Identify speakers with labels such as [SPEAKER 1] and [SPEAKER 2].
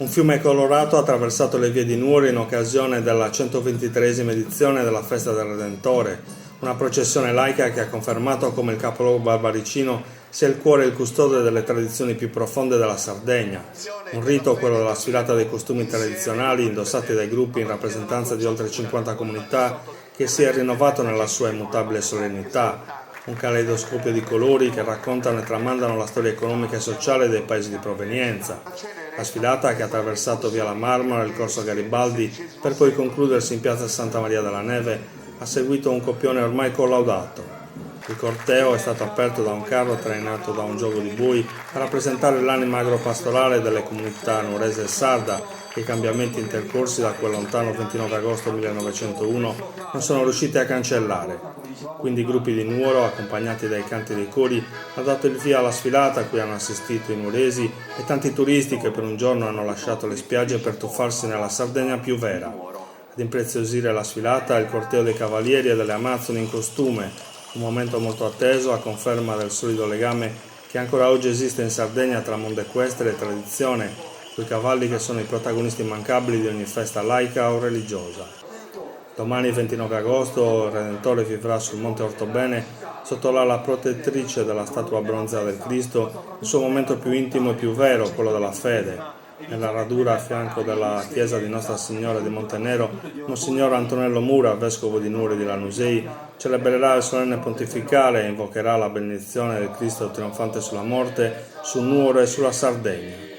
[SPEAKER 1] Un fiume colorato ha attraversato le vie di Nuoro in occasione della 123esima edizione della Festa del Redentore, una processione laica che ha confermato come il capoluogo barbaricino sia il cuore e il custode delle tradizioni più profonde della Sardegna. Un rito, quello della sfilata dei costumi tradizionali indossati dai gruppi in rappresentanza di oltre 50 comunità, che si è rinnovato nella sua immutabile solennità. Un caleidoscopio di colori che raccontano e tramandano la storia economica e sociale dei paesi di provenienza. La sfilata, che ha attraversato via La Marmora e il corso Garibaldi per poi concludersi in piazza Santa Maria della Neve, ha seguito un copione ormai collaudato. Il corteo è stato aperto da un carro trainato da un gioco di bui a rappresentare l'anima agropastorale delle comunità nuorese e sarda, che i cambiamenti intercorsi da quel lontano 29 agosto 1901 non sono riusciti a cancellare. Quindi i gruppi di Nuoro, accompagnati dai canti dei cori, hanno dato il via alla sfilata a cui hanno assistito i nuoresi e tanti turisti che per un giorno hanno lasciato le spiagge per tuffarsi nella Sardegna più vera. Ad impreziosire la sfilata il corteo dei cavalieri e delle amazzoni in costume, un momento molto atteso a conferma del solido legame che ancora oggi esiste in Sardegna tra mondo equestre e tradizione, quei cavalli che sono i protagonisti immancabili di ogni festa laica o religiosa. Domani 29 agosto il Redentore vivrà sul Monte Ortobene, sotto l'ala protettrice della statua bronzea del Cristo, il suo momento più intimo e più vero, quello della fede. Nella radura a fianco della chiesa di Nostra Signora di Montenero, Monsignor Antonello Mura, vescovo di Nuoro e di Lanusei, celebrerà il solenne pontificale e invocherà la benedizione del Cristo trionfante sulla morte, su Nuoro e sulla Sardegna.